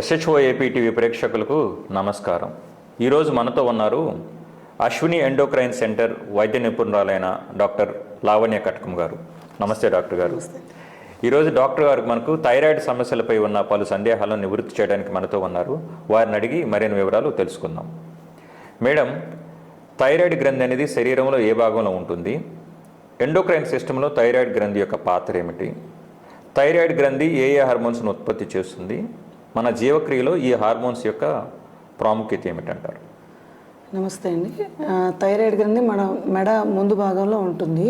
SHO AP TV ప్రేక్షకులకు నమస్కారం. ఈరోజు మనతో ఉన్నారు అశ్విని ఎండోక్రైన్ సెంటర్ వైద్య నిపుణురాలైన డాక్టర్ లావణ్య కటకం గారు. నమస్తే డాక్టర్ గారు. ఈరోజు డాక్టర్ గారు మనకు థైరాయిడ్ సమస్యలపై ఉన్న పలు సందేహాలను నివృత్తి చేయడానికి మనతో ఉన్నారు. వారిని అడిగి మరిన్ని వివరాలు తెలుసుకుందాం. మేడం, థైరాయిడ్ గ్రంథి అనేది శరీరంలో ఏ భాగంలో ఉంటుంది? ఎండోక్రైన్ సిస్టంలో థైరాయిడ్ గ్రంథి యొక్క పాత్ర ఏమిటి? థైరాయిడ్ గ్రంథి ఏ హార్మోన్స్ను ఉత్పత్తి చేస్తుంది? మన జీవక్రియలో ఈ హార్మోన్స్ యొక్క ప్రాముఖ్యత ఏమిటంటారు? నమస్తే అండి. థైరాయిడ్ గ్రంథి మన మెడ ముందు భాగంలో ఉంటుంది,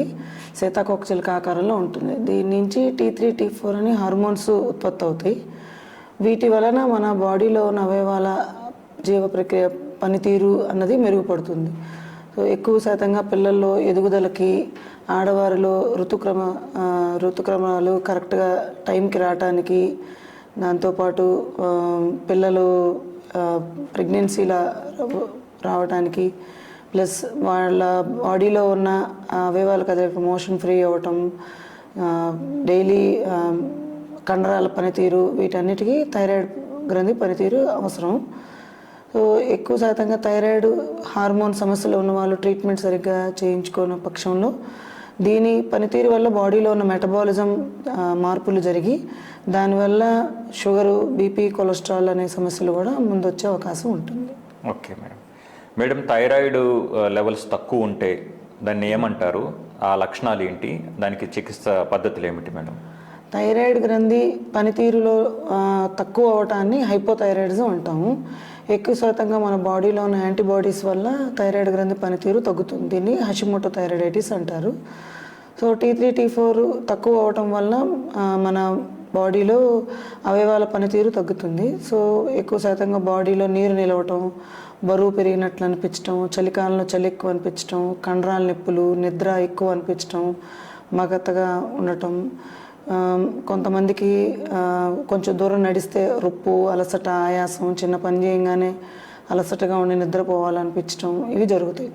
సీతాకోకచిలుక ఆకారంలో ఉంటుంది. దీని నుంచి T3 T4 అని హార్మోన్స్ ఉత్పత్తి అవుతాయి. వీటి వలన మన బాడీలో ఉన్న అవయవాల జీవ ప్రక్రియ పనితీరు అన్నది మెరుగుపడుతుంది. సో ఎక్కువ శాతంగా పిల్లల్లో ఎదుగుదలకి, ఆడవారిలో ఋతుక్రమాలు కరెక్ట్గా టైంకి రావటానికి, దాంతోపాటు పిల్లలు ప్రెగ్నెన్సీల రావడానికి, ప్లస్ వాళ్ళ బాడీలో ఉన్న అవయవాలు కదలిక మోషన్ ఫ్రీ అవ్వటం, డైలీ కండరాల పనితీరు, వీటన్నిటికీ థైరాయిడ్ గ్రంథి పనితీరు అవసరం. సో ఎక్కువ శాతంగా థైరాయిడ్ హార్మోన్ సమస్యలు ఉన్న వాళ్ళు ట్రీట్మెంట్ సరిగ్గా చేయించుకున్న పక్షంలో దీని పనితీరు వల్ల బాడీలో ఉన్న మెటబాలిజం మార్పులు జరిగి దానివల్ల షుగరు, బీపీ, కొలెస్ట్రాల్ అనే సమస్యలు కూడా ముందొచ్చే అవకాశం ఉంటుంది. ఓకే మేడం, థైరాయిడ్ లెవెల్స్ తక్కువ ఉంటే దాన్ని ఏమంటారు? ఆ లక్షణాలు ఏంటి? దానికి చికిత్స పద్ధతులు ఏమిటి మేడం? థైరాయిడ్ గ్రంథి పనితీరులో తక్కువ అవటాన్ని హైపోథైరాయిడిజం అంటాము. ఎక్కువ శాతంగా మన బాడీలో ఉన్న యాంటీబాడీస్ వల్ల థైరాయిడ్ గ్రంథి పనితీరు తగ్గుతుంది. దీన్ని హషిమోటో థైరాయిడైటిస్ అంటారు. సో T3 T4 తక్కువ అవటం వల్ల మన బాడీలో అవయవాల పనితీరు తగ్గుతుంది. సో ఎక్కువ శాతంగా బాడీలో నీరు నిలవటం, బరువు పెరిగినట్లు అనిపించడం, చలికాలంలో చలి ఎక్కువ అనిపించడం, కండరాల నొప్పులు, నిద్ర ఎక్కువ అనిపించడం, మగతగా ఉండటం, కొంతమందికి కొంచెం దూరం నడిస్తే రొప్పు, అలసట, ఆయాసం, చిన్న పని చేయగానే అలసటగా ఉండి నిద్రపోవాలనిపించడం, ఇవి జరుగుతాయి.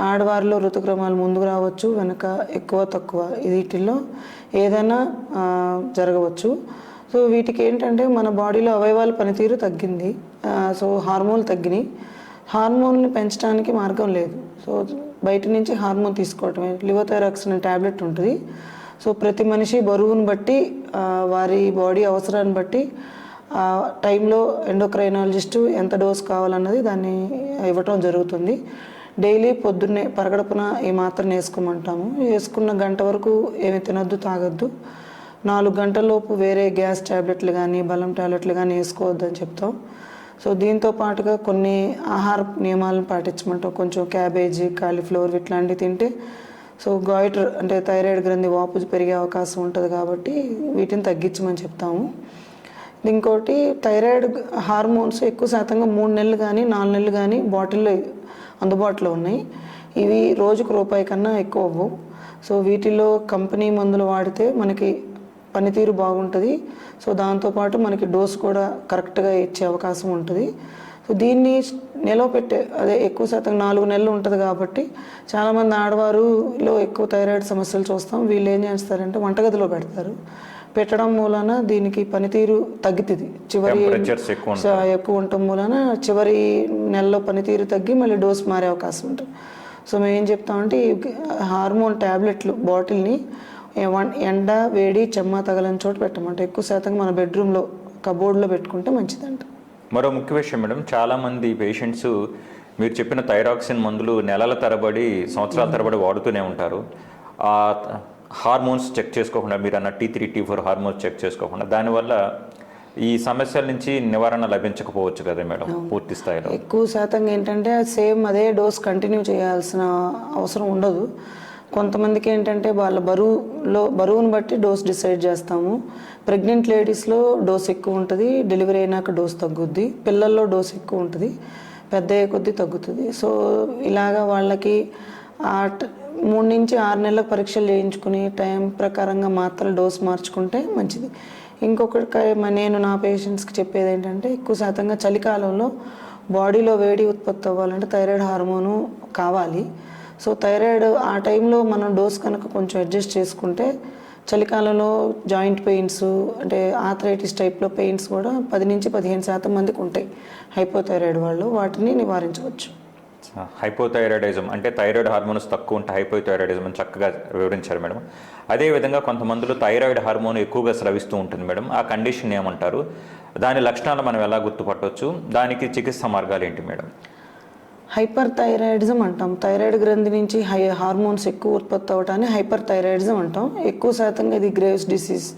ఆడవారిలో ఋతుక్రమాలు ముందుకు రావచ్చు, వెనక ఎక్కువ తక్కువ వీటిల్లో ఏదైనా జరగవచ్చు. సో వీటికి ఏంటంటే మన బాడీలో అవయవాల పనితీరు తగ్గింది, సో హార్మోన్లు తగ్గినాయి. హార్మోన్ని పెంచడానికి మార్గం లేదు. సో బయట నుంచి హార్మోన్ తీసుకోవటమే. లివోథైరాక్స్ అనే ట్యాబ్లెట్ ఉంటుంది. సో ప్రతి మనిషి బరువును బట్టి, వారి బాడీ అవసరాన్ని బట్టి టైంలో ఎండోక్రైనాలజిస్టు ఎంత డోస్ కావాలన్నది దాన్ని ఇవ్వటం జరుగుతుంది. డైలీ పొద్దున్నే పరగడపున ఈ మాత్రను వేసుకోమంటాము. వేసుకున్న గంట వరకు ఏమి తినొద్దు, తాగొద్దు. 4 గంటలలోపు వేరే గ్యాస్ ట్యాబ్లెట్లు కానీ బలం ట్యాబ్లెట్లు కానీ వేసుకోవద్దు అని చెప్తాం. సో దీంతో పాటుగా కొన్ని ఆహార నియమాలను పాటించమంటాం. కొంచెం క్యాబేజీ, కాలీఫ్లవర్ ఇట్లాంటివి తింటే సో గాయిటర్ అంటే థైరాయిడ్ గ్రంథి వాపు పెరిగే అవకాశం ఉంటుంది కాబట్టి వీటిని తగ్గించమని చెప్తాము. ఇంకోటి, థైరాయిడ్ హార్మోన్స్ ఎక్కువ శాతంగా 3 నెలలు కానీ 4 నెలలు కానీ బాటిల్లో అందుబాటులో ఉన్నాయి. ఇవి రోజుకు రూపాయి కన్నా ఎక్కువ అవ్వవు. సో వీటిలో కంపెనీ మందులు వాడితే మనకి పనితీరు బాగుంటుంది. సో దాంతోపాటు మనకి డోస్ కూడా కరెక్ట్గా ఇచ్చే అవకాశం ఉంటుంది. సో దీన్ని నిలవ పెట్టే ఎక్కువ శాతం 4 నెలలు ఉంటుంది కాబట్టి చాలామంది ఆడవారులో ఎక్కువ థైరాయిడ్ సమస్యలు చూస్తాం. వీళ్ళు ఏం చేస్తారంటే వంటగదిలో పెడతారు. పెట్టడం మూలన దీనికి పనితీరు తగ్గుతుంది. చివరి ఎక్కువ ఉండటం మూలన చివరి నెలలో పనితీరు తగ్గి మళ్ళీ డోస్ మారే అవకాశం ఉంటుంది. సో మేము ఏం చెప్తామంటే ఈ హార్మోన్ ట్యాబ్లెట్లు బాటిల్ని ఎండ, వేడి, చెమ్మ తగలని చోట పెట్టమంటే ఎక్కువ శాతం మన బెడ్రూమ్లో కబోర్డ్లో పెట్టుకుంటే మంచిదంట. మరో ముఖ్య విషయం మేడం, చాలామంది పేషెంట్స్ మీరు చెప్పిన థైరాక్సిన్ మందులు నెలల తరబడి, సంవత్సరాల తరబడి వాడుతూనే ఉంటారు. ఆ హార్మోన్స్ చెక్ చేసుకోకుండా, మీరు అన్న T3 T4 హార్మోన్స్ చెక్ చేసుకోకుండా, దానివల్ల ఈ సమస్యల నుంచి నివారణ లభించకపోవచ్చు కదా మేడం పూర్తి స్థాయిలో? ఎక్కువ శాతంగా ఏంటంటే సేమ్ అదే డోస్ కంటిన్యూ చేయాల్సిన అవసరం ఉండదు. కొంతమందికి ఏంటంటే వాళ్ళ బరువును బట్టి డోస్ డిసైడ్ చేస్తాము. ప్రెగ్నెంట్ లేడీస్లో డోస్ ఎక్కువ ఉంటుంది, డెలివరీ అయినాక డోస్ తగ్గుద్ది. పిల్లల్లో డోస్ ఎక్కువ ఉంటుంది, పెద్ద అయ్యే కొద్దీ తగ్గుతుంది. సో ఇలాగా వాళ్ళకి 3 నుంచి 6 నెలలకు పరీక్షలు చేయించుకుని టైం ప్రకారంగా మాత్రలు డోస్ మార్చుకుంటే మంచిది. ఇంకొకటి నేను నా పేషెంట్స్కి చెప్పేది ఏంటంటే ఎక్కువ శాతంగా చలికాలంలో బాడీలో వేడి ఉత్పత్తి అవ్వాలంటే థైరాయిడ్ హార్మోను కావాలి. సో థైరాయిడ్ ఆ టైంలో మనం డోస్ కనుక కొంచెం అడ్జస్ట్ చేసుకుంటే చలికాలంలో జాయింట్ పెయిన్స్ అంటే ఆర్థరైటిస్ టైప్లో పెయిన్స్ కూడా 10-15% మందికి ఉంటాయి హైపోథైరాయిడ్ వాళ్ళు. వాటిని నివారించవచ్చు. హైపోథైరాయిడిజం అంటే థైరాయిడ్ హార్మోన్స్ తక్కువ ఉంటే హైపోథైరాయిడిజం అని చక్కగా వివరించారు మేడం. అదేవిధంగా కొంతమందిలో థైరాయిడ్ హార్మోన్ ఎక్కువగా స్రవిస్తూ ఉంటుంది మేడం. ఆ కండిషన్ ఏమంటారు, దాని లక్షణాలు మనం ఎలా గుర్తుపట్టవచ్చు, దానికి చికిత్స మార్గాలు ఏంటి మేడం? హైపర్ థైరాయిడిజం అంటాం. థైరాయిడ్ గ్రంథి నుంచి హార్మోన్స్ ఎక్కువ ఉత్పత్తి అవటాన్ని హైపర్ థైరాయిడిజం అంటాం. ఎక్కువ శాతంగా ఇది గ్రేవ్స్ డిసీజ్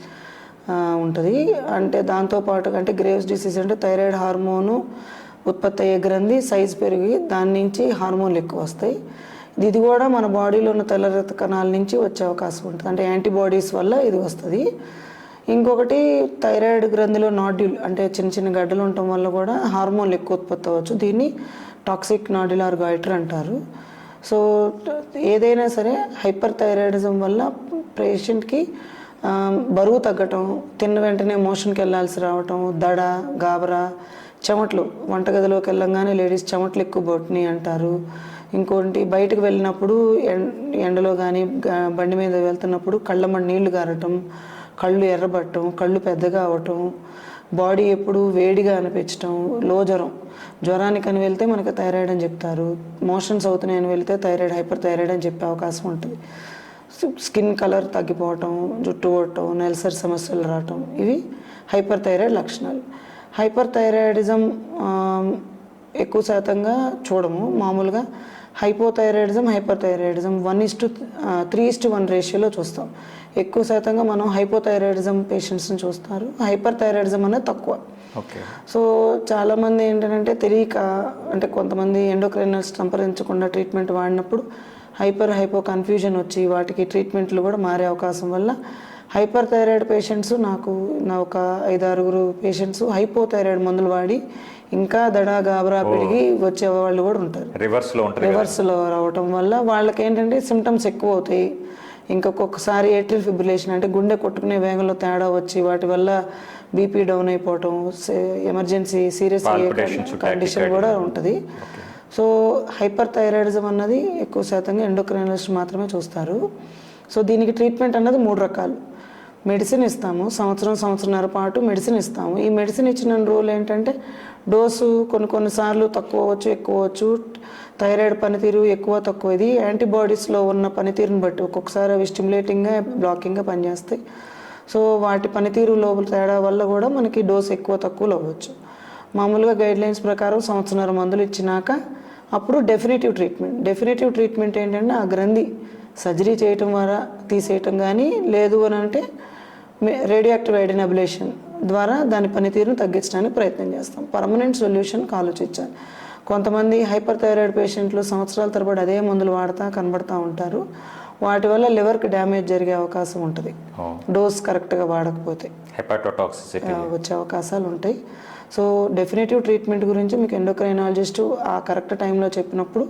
ఉంటుంది. అంటే దాంతోపాటు అంటే గ్రేవ్స్ డిసీజ్ అంటే థైరాయిడ్ హార్మోను ఉత్పత్తి అయ్యే గ్రంథి సైజ్ పెరిగి దాని నుంచి హార్మోన్లు ఎక్కువ వస్తాయి. ఇది కూడా మన బాడీలో ఉన్న తెల్ల రక్త కణాల నుంచి వచ్చే అవకాశం ఉంటుంది. అంటే యాంటీబాడీస్ వల్ల ఇది వస్తుంది. ఇంకొకటి థైరాయిడ్ గ్రంథిలో నాడ్యూల్ అంటే చిన్న చిన్న గడ్డలు ఉండటం వల్ల కూడా హార్మోన్లు ఎక్కువ ఉత్పత్తి అవ్వచ్చు. దీన్ని టాక్సిక్ నాడ్యులర్ గాయిటర్ అంటారు. సో ఏదైనా సరే హైపర్ థైరాయిడిజం వల్ల పేషెంట్కి బరువు తగ్గటం, తిన్న వెంటనే మోషన్కి వెళ్ళాల్సి రావటం, దడ, గాబరా, చెమటలు, వంటగదిలోకి వెళ్ళంగానే లేడీస్ చెమటలు ఎక్కువ బొట్టినాయి అంటారు. ఇంకోటి బయటకు వెళ్ళినప్పుడు ఎండలో కానీ బండి మీద వెళ్తున్నప్పుడు కళ్ళమ్మడి నీళ్లు గారటం, కళ్ళు ఎర్రబట్టడం, కళ్ళు పెద్దగా అవటం, బాడీ ఎప్పుడు వేడిగా అనిపించటం, లో జ్వరానికి అని వెళ్తే మనకి థైరాయిడ్ అని చెప్తారు. మోషన్స్ అవుతున్నాయని వెళ్తే థైరాయిడ్ హైపర్ థైరాయిడ్ అని చెప్పే అవకాశం ఉంటుంది. స్కిన్ కలర్ తగ్గిపోవటం, జుట్టు ఓడటం, నెలసరి సమస్యలు రావటం, ఇవి హైపర్ థైరాయిడ్ లక్షణాలు. హైపర్ థైరాయిడిజం ఎక్కువ శాతంగా చూడము. మామూలుగా హైపోథైరాయిడిజం, హైపర్ థైరాయిడిజం 1:3:1 రేషియోలో చూస్తాం. ఎక్కువ శాతంగా మనం హైపోథైరాయిడిజం పేషెంట్స్ని చూస్తారు. హైపర్ థైరాయిడిజం అనేది తక్కువ. సో చాలామంది ఏంటంటే తెలియక అంటే కొంతమంది ఎండోక్రైనల్స్ సంప్రదించకుండా ట్రీట్మెంట్ వాడినప్పుడు హైపో కన్ఫ్యూజన్ వచ్చి వాటికి ట్రీట్మెంట్లు కూడా మారే అవకాశం వల్ల హైపర్ థైరాయిడ్ పేషెంట్స్ నా ఒక 5-6 పేషెంట్స్ హైపోథైరాయిడ్ మందులు వాడి ఇంకా దడా గాబరా పెరిగి వచ్చే వాళ్ళు కూడా ఉంటారు. రివర్స్లో రావటం వల్ల వాళ్ళకి ఏంటంటే సిమ్టమ్స్ ఎక్కువ అవుతాయి. ఇంకొకసారి ఏట్రియల్ ఫిబ్రిలేషన్ అంటే గుండె కొట్టుకునే వేగంలో తేడా వచ్చి వాటి వల్ల బీపీ డౌన్ అయిపోవటం, ఎమర్జెన్సీ సీరియస్ కండిషన్ కూడా ఉంటుంది. సో హైపర్ థైరాయిడిజం అన్నది ఎక్కువ శాతంగా ఎండోక్రైనాలజిస్ట్ మాత్రమే చూస్తారు. సో దీనికి ట్రీట్మెంట్ అన్నది 3 రకాలు. మెడిసిన్ ఇస్తాము, సంవత్సరంన్నర పాటు మెడిసిన్ ఇస్తాము. ఈ మెడిసిన్ ఇచ్చిన రోజులు ఏంటంటే డోసు కొన్నిసార్లు తక్కువ అవ్వచ్చు, ఎక్కువ అవ్వచ్చు. థైరాయిడ్ పనితీరు ఎక్కువ తక్కువ, ఇది యాంటీబాడీస్లో ఉన్న పనితీరుని బట్టి ఒక్కొక్కసారి అవి స్టిమ్యులేటింగ్గా బ్లాకింగ్గా పనిచేస్తాయి. సో వాటి పనితీరు లోపల తేడా వల్ల కూడా మనకి డోసు ఎక్కువ తక్కువలో అవ్వచ్చు. మామూలుగా గైడ్లైన్స్ ప్రకారం సంవత్సరంన్నర మందులు ఇచ్చినాక అప్పుడు డెఫినేటివ్ ట్రీట్మెంట్ ఏంటంటే ఆ గ్రంథి సర్జరీ చేయటం ద్వారా తీసేయటం కానీ, లేదు అని అంటే రేడియోయాక్టివ్ ఐడిన్ అబ్లేషన్ ద్వారా దాని పనితీరును తగ్గించడానికి ప్రయత్నం చేస్తాం. పర్మనెంట్ సొల్యూషన్కి ఆలోచించాలి. కొంతమంది హైపర్ థైరాయిడ్ పేషెంట్లు సంవత్సరాల తరబడి అదే మందులు కనబడుతూ ఉంటారు. వాటి వల్ల లివర్కి డ్యామేజ్ జరిగే అవకాశం ఉంటుంది. డోస్ కరెక్ట్గా వాడకపోతే హెపాటోటాక్సిసిటీ వచ్చే అవకాశాలు ఉంటాయి. సో డెఫినేటివ్ ట్రీట్మెంట్ గురించి మీకు ఎండోక్రైనాలజిస్ట్ ఆ కరెక్ట్ టైంలో చెప్పినప్పుడు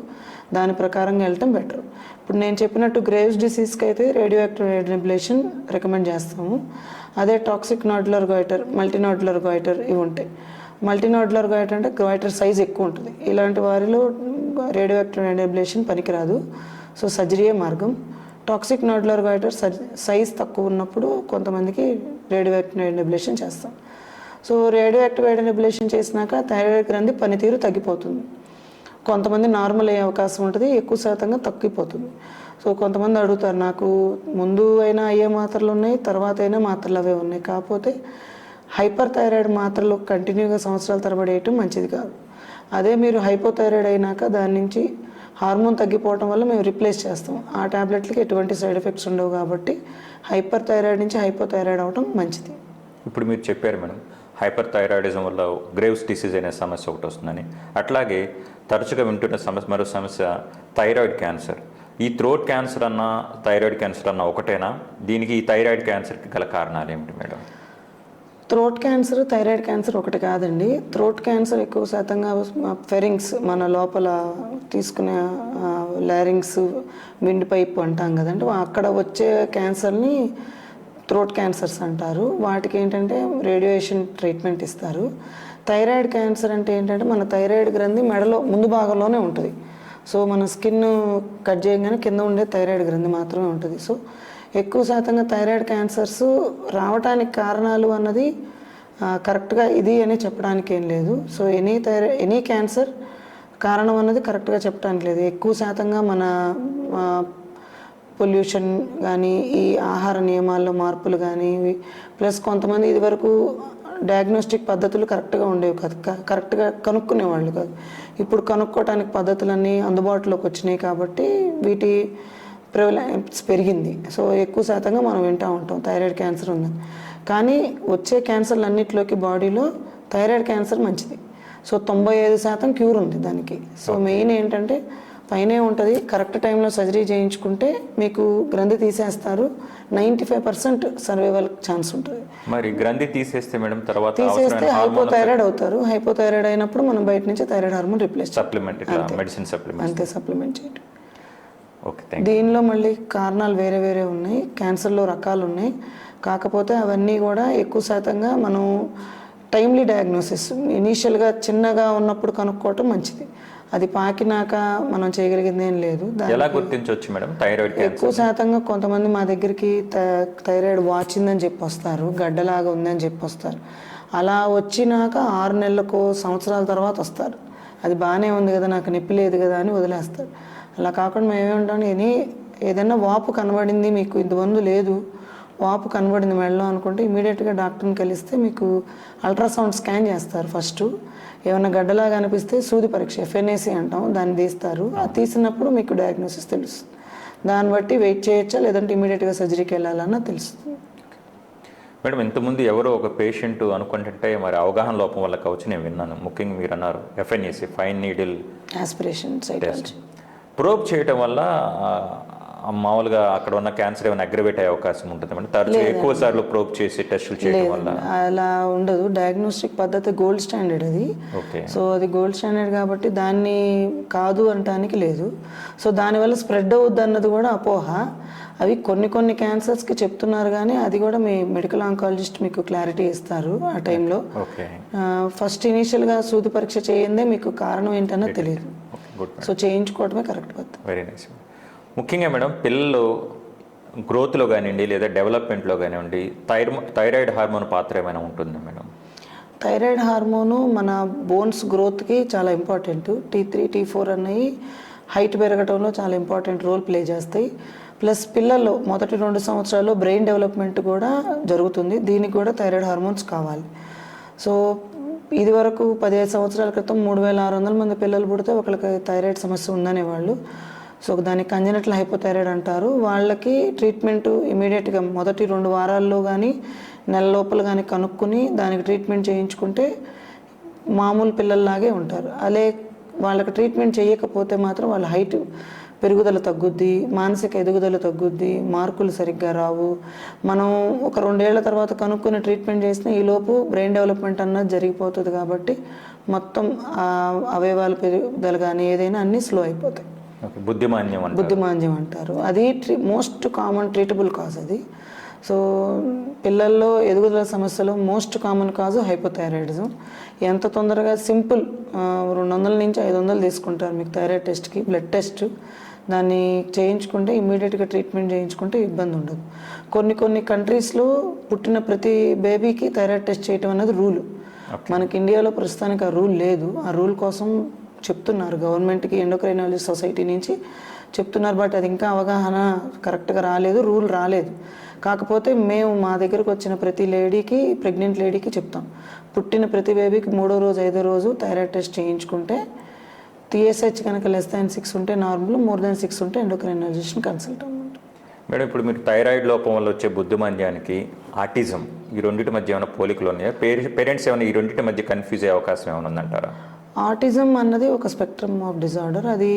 దాని ప్రకారంగా వెళ్ళటం బెటర్. ఇప్పుడు నేను చెప్పినట్టు గ్రేవ్స్ డిసీజ్కి అయితే రేడియోయాక్టివ్ ఐడిన్ అబ్లేషన్ రికమెండ్ చేస్తాము. అదే toxic nodular goitre, multinodular goitre ఇవి ఉంటాయి. మల్టీనాడ్యులర్ గాయిటర్ అంటే గాయిటర్ సైజ్ ఎక్కువ ఉంటుంది. ఇలాంటి వారిలో రేడియోయాక్టివ్ ఐడిన్ అబ్లేషన్ పనికిరాదు. సో సర్జరీయే మార్గం. టాక్సిక్ నాడ్యులర్ గాయిటర్ సైజ్ తక్కువ ఉన్నప్పుడు కొంతమందికి రేడియోయాక్టివ్ ఐడిన్ అబ్లేషన్ చేస్తాం. సో రేడియోయాక్టివ్ ఐడిన్ అబ్లేషన్ చేసినాక థైరాయిడ్ గ్రంథి పనితీరు తగ్గిపోతుంది. కొంతమంది నార్మల్ అయ్యే అవకాశం ఉంటుంది, ఎక్కువ శాతంగా తగ్గిపోతుంది. సో కొంతమంది అడుగుతారు, నాకు ముందు అయినా అయ్యే మాత్రలు ఉన్నాయి, తర్వాత అయినా మాత్రలు అవే ఉన్నాయి. కాకపోతే హైపర్ థైరాయిడ్ మాత్రలు కంటిన్యూగా సంవత్సరాల తరబడి వేయటం మంచిది కాదు. అదే మీరు హైపోథైరాయిడ్ అయినాక దాని నుంచి హార్మోన్ తగ్గిపోవడం వల్ల మేము రిప్లేస్ చేస్తాం. ఆ ట్యాబ్లెట్లకి ఎటువంటి సైడ్ ఎఫెక్ట్స్ ఉండవు. కాబట్టి హైపర్ థైరాయిడ్ నుంచి హైపోథైరాయిడ్ అవడం మంచిది. ఇప్పుడు మీరు చెప్పారు మేడం, హైపర్ థైరాయిడిజం వల్ల గ్రేవ్స్ డిసీజ్ అనే సమస్య ఒకటి వస్తుందని. అట్లాగే తరచుగా వింటున్న మరో సమస్య థైరాయిడ్ క్యాన్సర్. ఈ థ్రోట్ క్యాన్సర్ అన్న థైరాయిడ్ క్యాన్సర్ అన్న ఒకటేనా? దీనికి ఈ థైరాయిడ్ క్యాన్సర్కి గల కారణాలు ఏమిటి madam? Throat cancer, thyroid cancer ఒకటి కాదండి. థ్రోట్ క్యాన్సర్ ఎక్కువ శాతంగా ఫెరింగ్స్, మన లోపల తీసుకునే లారింగ్స్, విండ్ పైప్ అంటాం కదండి, అక్కడ వచ్చే క్యాన్సర్ని థ్రోట్ క్యాన్సర్స్ అంటారు. వాటికి ఏంటంటే రేడియేషన్ ట్రీట్మెంట్ ఇస్తారు. థైరాయిడ్ క్యాన్సర్ అంటే ఏంటంటే మన థైరాయిడ్ గ్రంథి మెడలో ముందు భాగంలోనే ఉంటుంది. సో మన స్కిన్ కట్ చేయగానే కింద ఉండే థైరాయిడ్ గ్రంథి మాత్రమే ఉంటుంది. సో ఎక్కువ శాతంగా థైరాయిడ్ క్యాన్సర్స్ రావడానికి కారణాలు అన్నది కరెక్ట్గా ఇది అని చెప్పడానికి ఏం లేదు. సో ఎనీ క్యాన్సర్ కారణం అన్నది కరెక్ట్గా చెప్పడానికి లేదు. ఎక్కువ శాతంగా మన పొల్యూషన్ కానీ, ఈ ఆహార నియమాల్లో మార్పులు కానీ, ప్లస్ కొంతమంది ఇదివరకు డయాగ్నోస్టిక్ పద్ధతులు కరెక్ట్గా ఉండేవి కాదు, కరెక్ట్గా కనుక్కునేవాళ్ళు కాదు. ఇప్పుడు కనుక్కోవటానికి పద్ధతులన్నీ అందుబాటులోకి వచ్చినాయి కాబట్టి వీటి ప్రివలెన్స్ పెరిగింది. సో ఎక్కువ శాతంగా మనం వింటూ ఉంటాం థైరాయిడ్ క్యాన్సర్ ఉందని. కానీ వచ్చే క్యాన్సర్లు అన్నిటిలోకి బాడీలో థైరాయిడ్ క్యాన్సర్ మంచిది. సో 95% క్యూర్ ఉంది దానికి. సో మెయిన్ ఏంటంటే పైనే ఉంటుంది, కరెక్ట్ టైంలో సర్జరీ చేయించుకుంటే మీకు గ్రంథి తీసేస్తారు, 95% సర్వైవల్ ఛాన్స్ ఉంటుంది. మరి గ్రంథి తీసేస్తే మేడం తర్వాత తీసేస్తే హైపోథైరాయిడ్ అవుతారు. హైపోథైరాయిడ్ అయినప్పుడు మనం బయట నుంచి thyroid hormone replace supplement medicine supplement అంతే, సప్లిమెంట్ చేయడం. ఓకే, దీనిలో మళ్ళీ కారణాలు వేరే వేరే ఉన్నాయి, క్యాన్సర్లో రకాలు ఉన్నాయి. కాకపోతే అవన్నీ కూడా ఎక్కువ శాతంగా మనం టైమ్లీ డయాగ్నోసిస్, ఇనీషియల్గా చిన్నగా ఉన్నప్పుడు కనుక్కోవటం మంచిది. అది పాకినాక మనం చేయగలిగింది ఏం లేదు. ఎలా గుర్తించవచ్చు మేడం థైరాయిడ్ క్యాన్సర్? ఎక్కువ శాతంగా కొంతమంది మా దగ్గరికి థైరాయిడ్ వాచిందని చెప్పి వస్తారు, గడ్డలాగా ఉందని చెప్పి వస్తారు. అలా వచ్చినాక 6 నెలలకు సంవత్సరాల తర్వాత వస్తారు. అది బాగానే ఉంది కదా, నాకు నొప్పి లేదు కదా అని వదిలేస్తారు. అలా కాకుండా మేమేమంటాం, ఏదైనా వాపు కనబడింది, మీకు ఇంతమంది లేదు, వాపు కనబడింది మెడలో అనుకుంటే ఇమీడియట్గా డాక్టర్ని కలిస్తే మీకు అల్ట్రాసౌండ్ స్కాన్ చేస్తారు. ఫస్ట్ ఏమైనా గడ్డలాగా అనిపిస్తే సూది పరీక్ష, FNAC అంటాం, దాన్ని తీస్తారు. అది తీసినప్పుడు మీకు డయాగ్నోసిస్ తెలుస్తుంది. దాన్ని బట్టి వెయిట్ చేయొచ్చా లేదంటే ఇమీడియట్గా సర్జరీకి వెళ్ళాలన్నా తెలుస్తుంది. మేడం, ఇంతకుముందు ఎవరో ఒక పేషెంట్ అనుకుంటుంటే మరి అవగాహన లోపం వల్ల కావచ్చు, నేను విన్నాను. ముఖ్యంగా మీరు అన్నారు FNAC, fine needle aspiration cytology. Probe చేయటం వల్ల మామూలుగా అక్కడ ఉన్న క్యాన్సర్ ఏమైనా అగ్రవేట్ అయ్యే అవకాశం ఉంటుంది అంటే తరచూ ఎక్కువ సార్లు ప్రోబ్ చేసి టెస్టులు చేయడం వల్ల అలా ఉండదు. డయాగ్నోస్టిక్ పద్ధతి గోల్డ్ స్టాండర్డ్ అది. సో అది గోల్డ్ స్టాండర్డ్ కాబట్టి దాన్ని కాదు అనటానికి లేదు. సో దానివల్ల స్ప్రెడ్ అవుద్ది అన్నది కూడా అపోహ. అవి కొన్ని క్యాన్సర్స్కి చెప్తున్నారు, కానీ అది కూడా మీ మెడికల్ ఆంకాలజిస్ట్ మీకు క్లారిటీ ఇస్తారు ఆ టైంలో. ఫస్ట్ ఇనీషియల్గా సూది పరీక్ష చేయందే మీకు కారణం ఏంటన్నో తెలియదు. సో చేయించుకోవడమే కరెక్ట్ పద్ధతి. Very nice. ముఖ్యంగా మేడం, పిల్లలు గ్రోత్లో కానివ్వండి లేదా డెవలప్మెంట్లో కానివ్వండి థైరాయిడ్ హార్మోన్ పాత్ర ఏమైనా ఉంటుందా మేడం? థైరాయిడ్ హార్మోను మన బోన్స్ గ్రోత్కి చాలా ఇంపార్టెంట్. T3, T4 అన్నవి హైట్ పెరగడంలో చాలా ఇంపార్టెంట్ రోల్ ప్లే చేస్తాయి. ప్లస్ పిల్లల్లో మొదటి 2 సంవత్సరాల్లో బ్రెయిన్ డెవలప్మెంట్ కూడా జరుగుతుంది. దీనికి కూడా థైరాయిడ్ హార్మోన్స్ కావాలి. సో ఇది వరకు 15 సంవత్సరాల క్రితం 3600 మంది పిల్లలు పుడితే ఒకరికి థైరాయిడ్ సమస్య ఉందనేవాళ్ళు. సో దానికి కంజెనిటల్ హైపోథైరాయిడ్ అంటారు. వాళ్ళకి ట్రీట్మెంట్ ఇమీడియట్గా మొదటి 2 వారాల్లో కానీ నెల లోపల కానీ కనుక్కుని దానికి ట్రీట్మెంట్ చేయించుకుంటే మామూలు పిల్లల్లాగే ఉంటారు. అదే వాళ్ళకి ట్రీట్మెంట్ చేయకపోతే మాత్రం వాళ్ళ హైట్ పెరుగుదల తగ్గుద్ది, మానసిక ఎదుగుదల తగ్గుద్ది, మార్కులు సరిగ్గా రావు. మనం ఒక 2 ఏళ్ల తర్వాత కనుక్కుని ట్రీట్మెంట్ చేసినా ఈలోపు బ్రెయిన్ డెవలప్మెంట్ అన్నది జరిగిపోతుంది. మొత్తం అవయవాల పెరుగుదల కానీ ఏదైనా అన్నీ స్లో అయిపోతాయి. బుద్ధిమాంద్యం అంటారు. అది మోస్ట్ కామన్ ట్రీటబుల్ కాజ్ అది. సో పిల్లల్లో ఎదుగుదల సమస్యలు మోస్ట్ కామన్ కాజు హైపోథైరాయిడిజం. ఎంత తొందరగా సింపుల్ 200 నుంచి 500 తీసుకుంటారు మీకు థైరాయిడ్ టెస్ట్కి, బ్లడ్ టెస్ట్. దాన్ని చేయించుకుంటే ఇమ్మీడియట్గా ట్రీట్మెంట్ చేయించుకుంటే ఇబ్బంది ఉండదు. కొన్ని కంట్రీస్లో పుట్టిన ప్రతి బేబీకి థైరాయిడ్ టెస్ట్ చేయడం అనేది రూలు. మనకి ఇండియాలో ప్రస్తుతానికి ఆ రూల్ లేదు. ఆ రూల్ కోసం చెప్తున్నారు గవర్నమెంట్కి, ఎండోక్రైనాలజీ సొసైటీ నుంచి చెప్తున్నారు. బట్ అది ఇంకా అవగాహన కరెక్ట్గా రాలేదు, రూల్ రాలేదు. కాకపోతే మేము మా దగ్గరకు వచ్చిన ప్రతి లేడీకి, ప్రెగ్నెంట్ లేడీకి చెప్తాం, పుట్టిన ప్రతి బేబీకి 3వ రోజు 5వ రోజు థైరాయిడ్ టెస్ట్ చేయించుకుంటే TSH కనుక <6 ఉంటే నార్మల్, more than 6 ఉంటే ఎండోక్రైనాలజిస్ట్ని కన్సల్ట్ అవ్వండి. మేడం, ఇప్పుడు మీరు థైరాయిడ్ లోపం వల్ల వచ్చే బుద్ధిమాంద్యానికి ఆటిజం ఈ రెండింటి మధ్య ఏమైనా పోలికలు ఉన్నాయా? పేరెంట్స్ ఏమైనా ఈ రెండింటి మధ్య కన్ఫ్యూజ్ అయ్యే అవకాశం ఏమైనా ఉందంటారా? ఆటిజం అన్నది ఒక స్పెక్ట్రమ్ ఆఫ్ డిజార్డర్. అది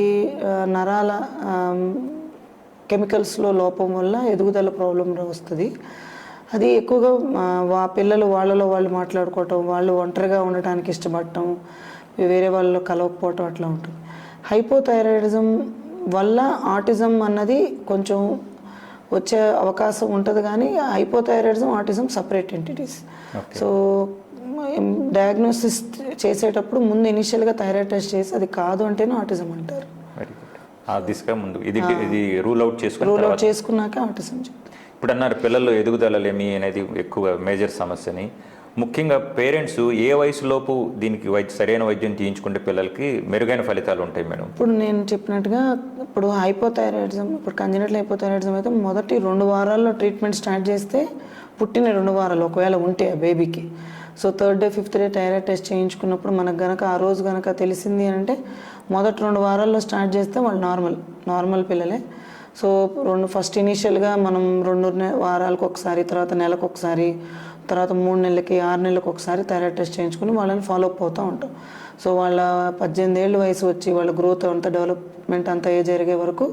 నరాల కెమికల్స్లో లోపం వల్ల ఎదుగుదల ప్రాబ్లం వస్తుంది. అది ఎక్కువగా పిల్లలు వాళ్ళలో వాళ్ళు మాట్లాడుకోవటం, వాళ్ళు ఒంటరిగా ఉండటానికి ఇష్టపడటం, వేరే వాళ్ళలో కలవకపోవటం అట్లా ఉంటుంది. హైపోథైరాయిడిజం వల్ల ఆటిజం అన్నది కొంచెం వచ్చే అవకాశం ఉంటుంది, కానీ hypothyroidism autism separate entities. So diagnosis చేసేటప్పుడు ముందు ఇనిషియల్గా థైరాయిడ్ టెస్ట్ చేసి అది కాదు అంటేనే ఆటిజం అంటారు. ముందు ఇది రూల్ అవుట్ చేసుకున్నాక ఆటిజం. ఇప్పుడు అన్నారు పిల్లల్లో ఎదుగుదలలేమి అనేది ఎక్కువ మేజర్ సమస్యని. ముఖ్యంగా పేరెంట్స్ ఏ వయసులోపు దీనికి సరైన వైద్యం చేయించుకుంటే పిల్లలకి మెరుగైన ఫలితాలు ఉంటాయి మేడం? ఇప్పుడు నేను చెప్పినట్టుగా ఇప్పుడు హైపోథైరాయిడిజం, ఇప్పుడు కంజనిటల్ హైపోథైరాయిడిజం అయితే మొదటి 2 వారాల్లో ట్రీట్మెంట్ స్టార్ట్ చేస్తే పుట్టిన 2 వారాలు ఒకవేళ ఉంటే ఆ బేబీకి, so 3rd day 5th day thyroid test చేయించుకున్నప్పుడు మనకు గనక ఆ రోజు గనక తెలిసింది అంటే మొదటి 2 వారాల్లో స్టార్ట్ చేస్తే వాళ్ళు నార్మల్ పిల్లలే. సో ఫస్ట్ ఇనీషియల్గా మనం 2 వారాలకు ఒకసారి, తర్వాత నెలకు ఒకసారి, తర్వాత 3 నెలలకి 6 నెలలకు ఒకసారి థైరాయిడ్ టెస్ట్ చేయించుకుని వాళ్ళని ఫాలో అప్ అవుతూ ఉంటాం. సో వాళ్ళ 18 ఏళ్ళ వయసు వచ్చి వాళ్ళ గ్రోత్ అంతా డెవలప్మెంట్ అంతా జరిగే వరకు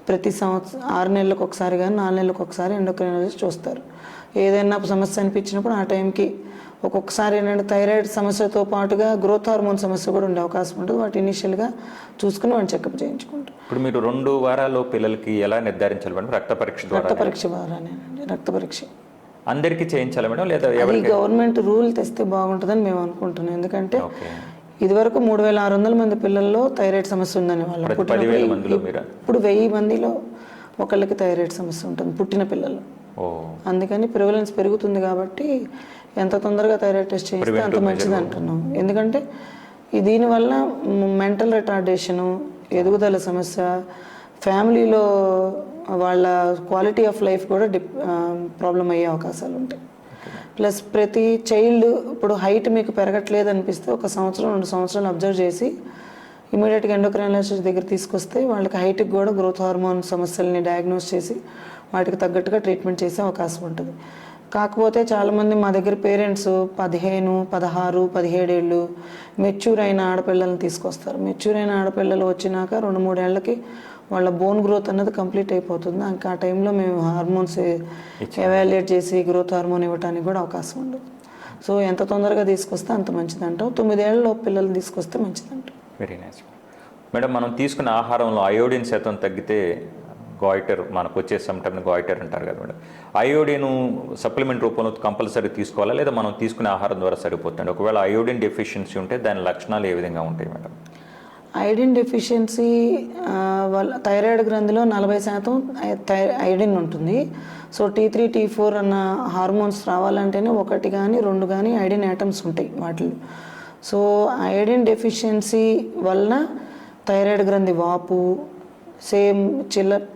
ప్రతి సంవత్సరం 6 నెలలకు ఒకసారి కానీ 4 నెలలకు ఒకసారి ఎండోక్రైనాలజిస్ట్ చూస్తారు. ఏదైనా సమస్య అనిపించినప్పుడు ఆ టైంకి ఒక్కొక్కసారి ఏంటంటే థైరాయిడ్ సమస్యతో పాటుగా గ్రోత్ హార్మోన్ సమస్య కూడా ఉండే అవకాశం ఉంటుంది. వాటి ఇనీషియల్గా చూసుకుని వాళ్ళు చెకప్ చేయించుకుంటారు. ఇప్పుడు మీరు 2 వారాల్లో పిల్లలకి ఎలా నిర్ధారించాలి మేడం? రక్త పరీక్ష ద్వారా? రక్త పరీక్ష ద్వారానేనండి. రక్త పరీక్ష అందరికీ చేయించాలి మేడం లేదా అది గవర్నమెంట్ రూల్ తెస్తే బాగుంటుందని మేము అనుకుంటున్నాం. ఎందుకంటే ఇదివరకు 3600 మంది పిల్లల్లో థైరాయిడ్ సమస్య ఉందని వాళ్ళు ఇప్పుడు 1000 మందిలో ఒకళ్ళకి థైరాయిడ్ సమస్య ఉంటుంది పుట్టిన పిల్లలు. అందుకని ప్రివలెన్స్ పెరుగుతుంది కాబట్టి ఎంత తొందరగా థైరాయిడ్ టెస్ట్ చేస్తే అంత మంచిది అంటున్నాం. ఎందుకంటే దీనివల్ల మెంటల్ రిటార్డేషను, ఎదుగుదల సమస్య, ఫ్యామిలీలో వాళ్ళ క్వాలిటీ ఆఫ్ లైఫ్ కూడా ప్రాబ్లం అయ్యే అవకాశాలు ఉంటాయి. ప్లస్ ప్రతి చైల్డ్ ఇప్పుడు హైట్ మీకు పెరగట్లేదు అనిపిస్తే 1 సంవత్సరం 2 సంవత్సరాలు అబ్జర్వ్ చేసి ఇమీడియట్గా ఎండోక్రైనాలజిస్ట్ దగ్గర తీసుకొస్తే వాళ్ళకి హైట్కి కూడా గ్రోత్ హార్మోన్ సమస్యల్ని డయాగ్నోస్ చేసి వాటికి తగ్గట్టుగా ట్రీట్మెంట్ చేసే అవకాశం ఉంటుంది. కాకపోతే చాలామంది మా దగ్గర పేరెంట్స్ 15, 16, 17 ఏళ్ళు మెచ్యూర్ అయిన ఆడపిల్లల్ని తీసుకొస్తారు. మెచ్యూర్ అయిన ఆడపిల్లలు వచ్చినాక 2-3 ఏళ్ళకి వాళ్ళ బోన్ గ్రోత్ అన్నది కంప్లీట్ అయిపోతుంది. ఇంకా ఆ టైంలో మేము హార్మోన్స్ ఎవాల్యుయేట్ చేసి గ్రోత్ హార్మోన్ ఇవ్వడానికి కూడా అవకాశం ఉండదు. సో ఎంత తొందరగా తీసుకొస్తే అంత మంచిది అంటాం. 9 ఏళ్ళలో పిల్లల్ని తీసుకొస్తే మంచిది అంటాం. Very nice madam. మనం తీసుకున్న ఆహారంలో అయోడిన్ శాతం తగ్గితే గాయిటర్ మనకు వచ్చే సమ్టైమ్స్ గాయిటర్ అంటారు కదా మేడం, అయోడిన్ సప్లిమెంట్ రూపంలో కంపల్సరీ తీసుకోవాలా లేదా మనం తీసుకునే ఆహారం ద్వారా సరిపోతుంది? ఒకవేళ అయోడిన్ డెఫిషియన్సీ ఉంటే దాని లక్షణాలు ఏ విధంగా ఉంటాయి మేడం? ఐడిన్ డెఫిషియన్సీ వల్ల థైరాయిడ్ గ్రంథిలో 40% ఐడిన్ ఉంటుంది. సో T3, T4 అన్న హార్మోన్స్ రావాలంటేనే 1 కానీ 2 కానీ ఐడిన్ యాటమ్స్ ఉంటాయి వాటిలో. సో ఐడిన్ డెఫిషియన్సీ వలన థైరాయిడ్ గ్రంథి వాపు, సేమ్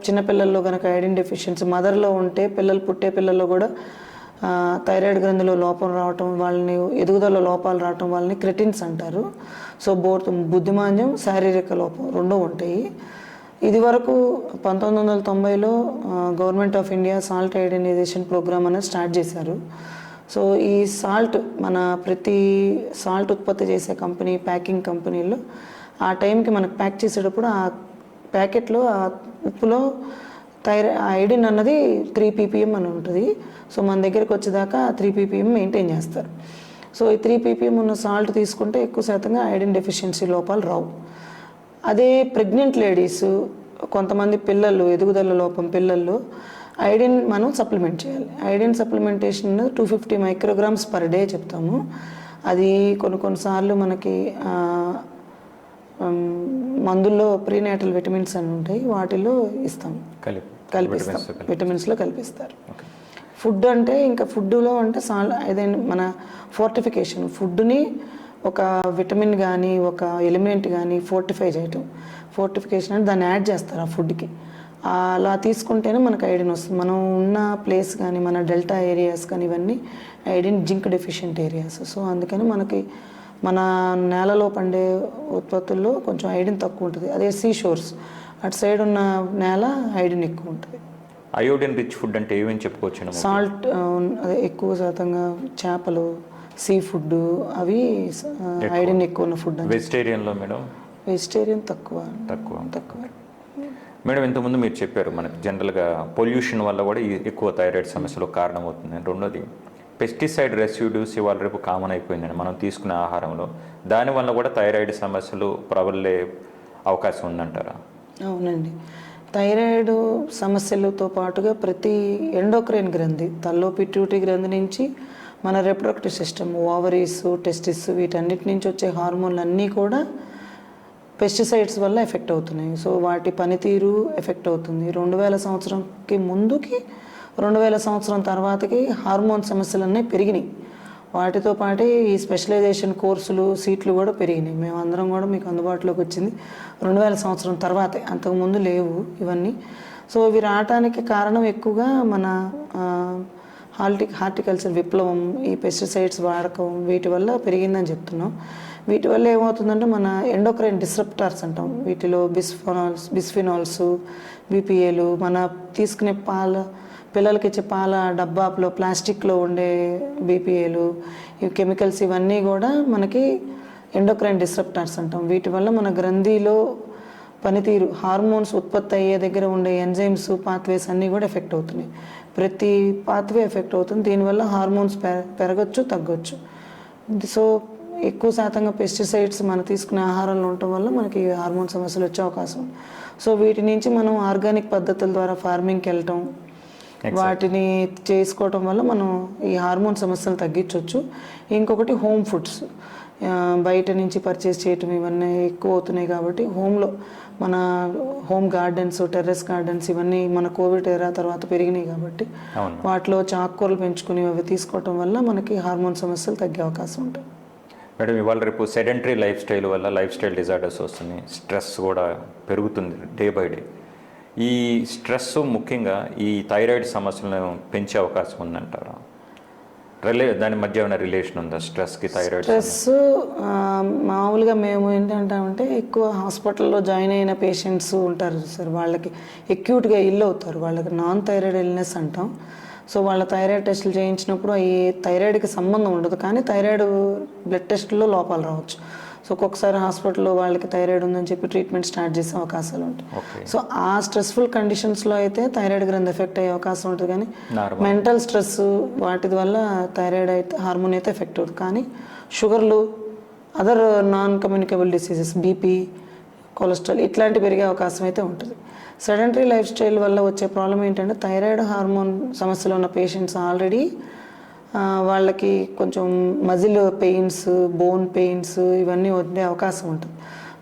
చిన్నపిల్లల్లో కనుక ఐడిన్ డెఫిషియన్సీ మదర్లో ఉంటే పుట్టే పిల్లల్లో కూడా థైరాయిడ్ గ్రంథిలో లోపం రావటం, వాళ్ళని ఎదుగుదల లోపాలు రావటం వాళ్ళని క్రెటిన్స్ అంటారు. సో బుద్ధిమాంద్యం, శారీరక లోపం 2 ఉంటాయి. ఇది వరకు 1990లో government of India salt iodization programme అనేది స్టార్ట్ చేశారు. సో ఈ సాల్ట్ మన ప్రతి సాల్ట్ ఉత్పత్తి చేసే కంపెనీ, ప్యాకింగ్ కంపెనీలో ఆ టైంకి మనకు ప్యాక్ చేసేటప్పుడు ఆ ప్యాకెట్లో ఆ ఉప్పులో ఐడిన్ అన్నది 3 ppm అని ఉంటుంది. సో మన దగ్గరికి వచ్చేదాకా 3 ppm మెయింటైన్ చేస్తారు. సో ఈ 3 ppm ఉన్న సాల్ట్ తీసుకుంటే ఎక్కువ శాతంగా ఐడిన్ డెఫిషియన్సీ లోపాలు రావు. అదే ప్రెగ్నెంట్ లేడీస్, కొంతమంది పిల్లలు ఎదుగుదల లోపం పిల్లల్లో ఐడిన్ మనం సప్లిమెంట్ చేయాలి. Iodine supplementation 250 micrograms per day చెప్తాము. అది కొన్నిసార్లు మనకి మందుల్లో ప్రీనేటల్ విటమిన్స్ అని ఉంటాయి, వాటిలో ఇస్తాం, కలిపిస్తాం, విటమిన్స్లో కలిపిస్తారు. ఫుడ్ అంటే ఇంకా ఫుడ్లో అంటే ఏదైనా మన ఫోర్టిఫికేషన్, ఫుడ్ని ఒక విటమిన్ కానీ ఒక ఎలిమెంట్ కానీ ఫోర్టిఫై చేయటం, ఫోర్టిఫికేషన్ అంటే దాన్ని యాడ్ చేస్తారు ఆ ఫుడ్కి. అలా తీసుకుంటేనే మనకు ఐడిన్ వస్తుంది. మనం ఉన్న ప్లేస్ కానీ మన డెల్టా ఏరియాస్ కానీ ఇవన్నీ iodine zinc deficient areas. So అందుకని మనకి మన నేలలో పండే ఉత్పత్తుల్లో కొంచెం ఐడిన్ తక్కువ ఉంటుంది. అదే సీ షోర్స్ అటు సైడ్ ఉన్న నేల ఐడిన్ ఎక్కువ ఉంటుంది. అయోడిన్ రిచ్ ఫుడ్ అంటే ఏమేమి చెప్పుకోవచ్చు? సాల్ట్ అదే ఎక్కువ శాతంగా చేపలు, సీ ఫుడ్ అవి ఐడిన్ ఎక్కువ ఉన్న ఫుడ్. వెజిటేరియన్లో మేడం? వెజిటేరియన్ తక్కువ. మేడం ఇంతకుముందు మీరు చెప్పారు మనకి జనరల్గా పొల్యూషన్ వల్ల కూడా ఎక్కువ థైరాయిడ్ సమస్యలు కారణమవుతుంది. రెండోది పెస్టిసైడ్ రెసిడ్యూస్ ఇవాళ రేపు కామన్ అయిపోయిందండి మనం తీసుకునే ఆహారంలో, దానివల్ల కూడా థైరాయిడ్ సమస్యలు ప్రబలే అవకాశం ఉందంటారా? అవునండి. థైరాయిడ్ సమస్యలతో పాటుగా ప్రతి ఎండోక్రైన్ గ్రంథి, తల్లో పిట్యూటరీ గ్రంథి నుంచి మన రిప్రొడక్టివ్ సిస్టమ్, ఓవరీస్, టెస్టిస్, వీటన్నిటి నుంచి వచ్చే హార్మోన్లు అన్నీ కూడా పెస్టిసైడ్స్ వల్ల ఎఫెక్ట్ అవుతున్నాయి. సో వాటి పనితీరు ఎఫెక్ట్ అవుతుంది. 2000 సంవత్సరంకి ముందుకి 2000 సంవత్సరం తర్వాతకి హార్మోన్ సమస్యలన్నీ పెరిగినాయి. వాటితో పాటే ఈ స్పెషలైజేషన్ కోర్సులు సీట్లు కూడా పెరిగినాయి. మేమందరం కూడా మీకు అందుబాటులోకి వచ్చింది 2000 సంవత్సరం తర్వాతే, అంతకుముందు లేవు ఇవన్నీ. సో ఇవి రావడానికి కారణం ఎక్కువగా మన హార్టికల్చర్ విప్లవం, ఈ పెస్టిసైడ్స్ వాడకం, వీటి వల్ల పెరిగిందని చెప్తున్నాం. వీటి వల్ల ఏమవుతుందంటే మన ఎండోక్రైన్ డిస్రప్టార్స్ అంటాం, వీటిలో బిస్ఫినాల్స్, బీపీఏలు, మన తీసుకునే పిల్లలకి ఇచ్చే పాల డబ్బాలో ప్లాస్టిక్లో ఉండే బీపీఏలు, ఈ కెమికల్స్ ఇవన్నీ కూడా మనకి ఎండోక్రైన్ డిస్రప్టార్స్ అంటాం. వీటి వల్ల మన గ్రంథిలో పనితీరు, హార్మోన్స్ ఉత్పత్తి అయ్యే దగ్గర ఉండే ఎంజైమ్స్, పాత్వేస్ అన్నీ కూడా ఎఫెక్ట్ అవుతున్నాయి. ప్రతి పాత్వే ఎఫెక్ట్ అవుతుంది. దీనివల్ల హార్మోన్స్ పెరగచ్చు, తగ్గొచ్చు. సో ఎక్కువ శాతంగా పెస్టిసైడ్స్ మనం తీసుకునే ఆహారంలో ఉండటం వల్ల మనకి హార్మోన్ సమస్యలు వచ్చే అవకాశం ఉంది. సో వీటి నుంచి మనం ఆర్గానిక్ పద్ధతుల ద్వారా ఫార్మింగ్కి వెళ్ళటం, వాటిని చేసుకోవటం వల్ల మనం ఈ హార్మోన్ సమస్యలు తగ్గించవచ్చు. ఇంకొకటి హోమ్ ఫుడ్స్, బయట నుంచి పర్చేస్ చేయటం ఇవన్నీ ఎక్కువ అవుతున్నాయి కాబట్టి హోమ్లో మన హోమ్ గార్డెన్స్, టెర్రస్ గార్డెన్స్ ఇవన్నీ మన కోవిడ్ ఎరా తర్వాత పెరిగినాయి కాబట్టి వాటిలో ఆకుకూరలు పెంచుకుని అవి తీసుకోవటం వల్ల మనకి హార్మోన్ సమస్యలు తగ్గే అవకాశం ఉంటుంది. మేడం, ఇవాళ రేపు సెడెంటరీ లైఫ్ స్టైల్ వల్ల లైఫ్ స్టైల్ డిజార్డర్స్ వస్తున్నాయి, స్ట్రెస్ కూడా పెరుగుతుంది డే బై డే. ఈ స్ట్రెస్ ముఖ్యంగా ఈ థైరాయిడ్ సమస్యలను పెంచే అవకాశం ఉందంటారా? దాని మధ్య ఏమైనా రిలేషన్ ఉందా స్ట్రెస్కి థైరాయిడ్? స్ట్రెస్ మామూలుగా మేము ఏంటంటామంటే ఎక్కువ హాస్పిటల్లో జాయిన్ అయిన పేషెంట్స్ ఉంటారు సార్, వాళ్ళకి అక్యూట్గా ఇల్లు అవుతారు, వాళ్ళకి నాన్ థైరాయిడ్ ఇల్నెస్ అంటాం. సో వాళ్ళ థైరాయిడ్ టెస్టులు చేయించినప్పుడు ఈ థైరాయిడ్కి సంబంధం ఉండదు, కానీ థైరాయిడ్ బ్లడ్ టెస్టుల్లో లోపాలు రావచ్చు. సో ఒక్కొక్కసారి హాస్పిటల్లో వాళ్ళకి థైరాయిడ్ ఉందని చెప్పి ట్రీట్మెంట్ స్టార్ట్ చేసే అవకాశాలు ఉంటాయి. సో ఆ స్ట్రెస్ఫుల్ కండిషన్స్లో అయితే థైరాయిడ్ గ్రంథి ఎఫెక్ట్ అయ్యే అవకాశం ఉంటుంది, కానీ మెంటల్ స్ట్రెస్ వాటి వల్ల థైరాయిడ్ అయితే హార్మోన్ అయితే ఎఫెక్ట్ అవుతుంది. కానీ షుగర్లు, other non communicable diseases, BP, cholesterol ఇట్లాంటి పెరిగే అవకాశం అయితే ఉంటుంది. సెడెంటరీ లైఫ్ స్టైల్ వల్ల వచ్చే ప్రాబ్లం ఏంటంటే థైరాయిడ్ హార్మోన్ సమస్యలు ఉన్న పేషెంట్స్ ఆల్రెడీ వాళ్ళకి కొంచెం మజిల్ పెయిన్స్, బోన్ పెయిన్స్ ఇవన్నీ ఉండే అవకాశం ఉంటుంది.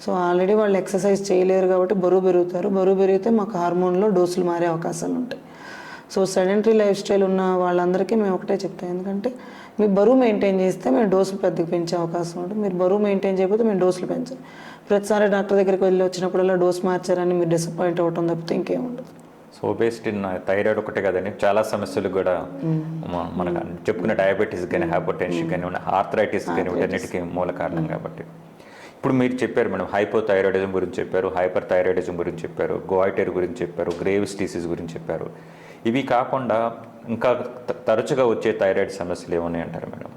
సో ఆల్రెడీ వాళ్ళు ఎక్సర్సైజ్ చేయలేరు కాబట్టి బరువు పెరుగుతారు. బరువు పెరిగితే మాకు హార్మోన్లో డోసులు మారే అవకాశాలు ఉంటాయి. సో సెడెంటరీ లైఫ్ స్టైల్ ఉన్న వాళ్ళందరికీ మేము ఒకటే చెప్తాం, ఎందుకంటే మీ బరువు మెయింటైన్ చేస్తే మేము డోసులు పెద్దగా పెంచే అవకాశం ఉంటుంది. మీరు బరువు మెయింటైన్ చేయకపోతే మేము డోసులు పెంచాలి. ప్రతిసారి డాక్టర్ దగ్గరికి వెళ్ళి వచ్చినప్పుడల్లా డోస్ మార్చారని మీరు డిసప్పాయింట్ అవ్వటం తప్పితే ఇంకేముండదు. సో ఒబేసిటీ, థైరాయిడ్ ఒకటే కదండి, చాలా సమస్యలు కూడా మనకు చెప్పుకున్న డయాబెటీస్ కానీ, హైపర్ టెన్షన్ కానీ, ఆర్థరైటిస్ కానీ వీటన్నిటికీ మూల కారణం కాబట్టి. ఇప్పుడు మీరు చెప్పారు మేడం, హైపోథైరాయిడిజం గురించి చెప్పారు, హైపర్ థైరాయిడిజం గురించి చెప్పారు, గోయిటర్ గురించి చెప్పారు, గ్రేవ్స్ డిసీజ్ గురించి చెప్పారు. ఇవి కాకుండా ఇంకా తరచుగా వచ్చే థైరాయిడ్ సమస్యలు ఏమున్నాయి అంటారు మేడం?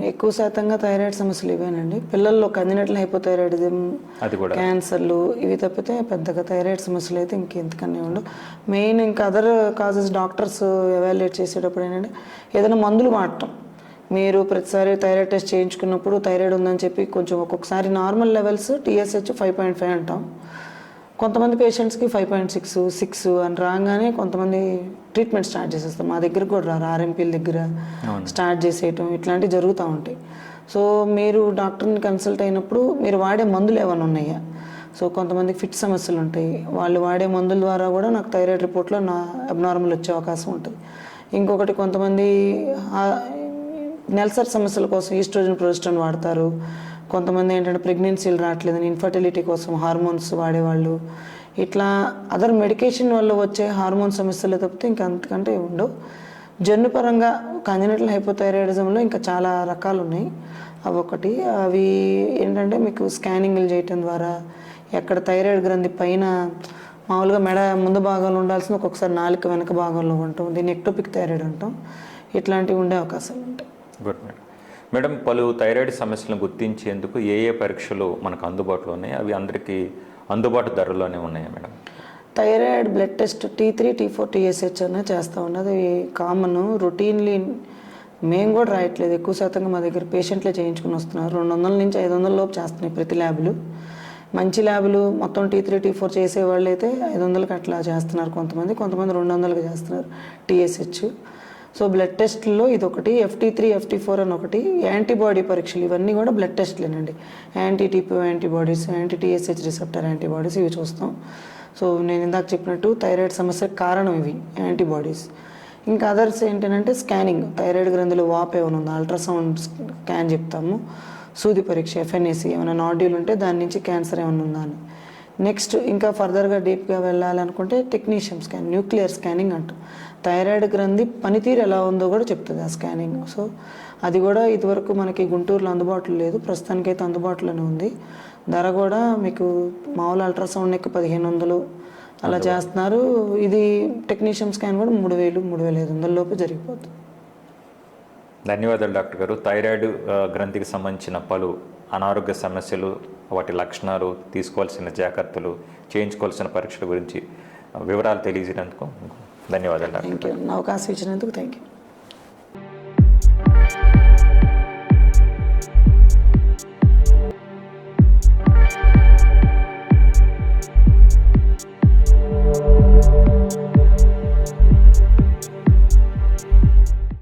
ఎక్కువ శాతంగా థైరాయిడ్ సమస్యలు ఇవేనండి. పిల్లల్లో కంజనైటల్ హైపోథైరాయిడిజం, క్యాన్సర్లు ఇవి తప్పితే పెద్దగా థైరాయిడ్ సమస్యలు అయితే ఇంకెంతకన్నా ఉండవు. మెయిన్ ఇంకా అదర్ కాజెస్ డాక్టర్స్ ఎవాల్యుయేట్ చేసేటప్పుడు ఏంటంటే ఏదైనా మందులు వాడటం. మీరు ప్రతిసారి థైరాయిడ్ టెస్ట్ చేయించుకున్నప్పుడు థైరాయిడ్ ఉందని చెప్పి కొంచెం ఒక్కొక్కసారి నార్మల్ లెవెల్స్ TSH 5.5 అంటాం, కొంతమంది పేషెంట్స్కి 5.6, 6 అని రాగానే కొంతమంది ట్రీట్మెంట్ స్టార్ట్ చేసేస్తాం. మా దగ్గర కూడా రారు, RMPల దగ్గర స్టార్ట్ చేసేయటం ఇట్లాంటివి జరుగుతూ ఉంటాయి. సో మీరు డాక్టర్ని కన్సల్ట్ అయినప్పుడు మీరు వాడే మందులు ఏమైనా ఉన్నాయా? సో కొంతమందికి ఫిట్ సమస్యలు ఉంటాయి, వాళ్ళు వాడే మందుల ద్వారా కూడా నాకు థైరాయిడ్ రిపోర్ట్లో అబ్నార్మల్ వచ్చే అవకాశం ఉంటుంది. ఇంకొకటి కొంతమంది నెల్సర్ సమస్యల కోసం ఈస్ట్రోజన్, ప్రొజెస్ట్రాన్ వాడతారు. కొంతమంది ఏంటంటే ప్రెగ్నెన్సీలు రావట్లేదని ఇన్ఫర్టిలిటీ కోసం హార్మోన్స్ వాడేవాళ్ళు. ఇట్లా అదర్ మెడికేషన్ వల్ల వచ్చే హార్మోన్ సమస్యలు తప్పితే ఇంకా అంతకంటే ఉండవు. జన్యుపరంగా కంజనైటల్ హైపోథైరాయిడిజంలో ఇంకా చాలా రకాలు ఉన్నాయి. అవి అవి ఏంటంటే మీకు స్కానింగ్లు చేయటం ద్వారా ఎక్కడ థైరాయిడ్ గ్రంథి పైన మామూలుగా మెడ ముందు భాగంలో ఉండాల్సిన ఒక్కొక్కసారి నాలుక వెనక భాగంలో ఉంటాం, దీన్ని ఎక్టోపిక్ థైరాయిడ్ అంటాం. ఇట్లాంటివి ఉండే అవకాశాలు ఉంటాయి. Good madam. మేడం, పలు థైరాయిడ్ సమస్యలను గుర్తించేందుకు ఏ పరీక్షలు మనకు అందుబాటులో ఉన్నాయి? అవి అందరికీ అందుబాటు ధరలోనే ఉన్నాయా madam? Thyroid blood test T3, T4, TSH అనే చేస్తూ ఉన్నది కామన్. రొటీన్లీ మేము కూడా రాయట్లేదు, ఎక్కువ శాతంగా మా దగ్గర పేషెంట్లే చేయించుకుని వస్తున్నారు. 200 నుంచి 500 లోపు చేస్తున్నాయి ప్రతి ల్యాబులు. మంచి ల్యాబులు మొత్తం T3, T4 చేసేవాళ్ళు అయితే 500కి అట్లా చేస్తున్నారు, కొంతమంది 200కి చేస్తున్నారు TSH. సో బ్లడ్ టెస్ట్లో ఇది ఒకటి, FT3, FT4 అని ఒకటి. యాంటీబాడీ పరీక్షలు ఇవన్నీ కూడా బ్లడ్ టెస్ట్లేనండి. Anti TPO antibodies, anti TSH receptor antibodies ఇవి చూస్తాం. సో నేను ఇందాక చెప్పినట్టు థైరాయిడ్ సమస్యకు కారణం ఇవి యాంటీబాడీస్. ఇంకా అదర్స్ ఏంటంటే స్కానింగ్, థైరాయిడ్ గ్రంథిలో వాపు ఏమైనా ఉందా, అల్ట్రాసౌండ్ స్కాన్ చెప్తాము, సూది పరీక్ష FNAC, ఏమైనా నాడ్యూల్ ఉంటే దాని నుంచి క్యాన్సర్ ఏమైనా ఉందా అని. నెక్స్ట్ ఇంకా ఫర్దర్గా డీప్గా వెళ్ళాలనుకుంటే టెక్నీషియన్ స్కాన్, న్యూక్లియర్ స్కానింగ్ అంటాం. థైరాయిడ్ గ్రంథి పనితీరు ఎలా ఉందో కూడా చెప్తుంది ఆ స్కానింగ్. సో అది కూడా ఇదివరకు మనకి గుంటూరులో అందుబాటులో లేదు, ప్రస్తుతానికైతే అందుబాటులోనే ఉంది. ధర కూడా మీకు మామూలు అల్ట్రాసౌండ్ నెక్ 1500 అలా చేస్తున్నారు. ఇది టెక్నీషియన్ స్కాన్ కూడా 3000, 3500 లోపు జరిగిపోతుంది. ధన్యవాదాలు డాక్టర్ గారు. థైరాయిడ్ గ్రంథికి సంబంధించిన పలు అనారోగ్య సమస్యలు, వాటి లక్షణాలు, తీసుకోవాల్సిన జాగ్రత్తలు, చేయించుకోవాల్సిన పరీక్షల గురించి వివరాలు తెలియజేసినందుకు ధన్యవాదాలు డాక్టర్. Thank you. అవకాశం ఇచ్చినందుకు థ్యాంక్ యూ.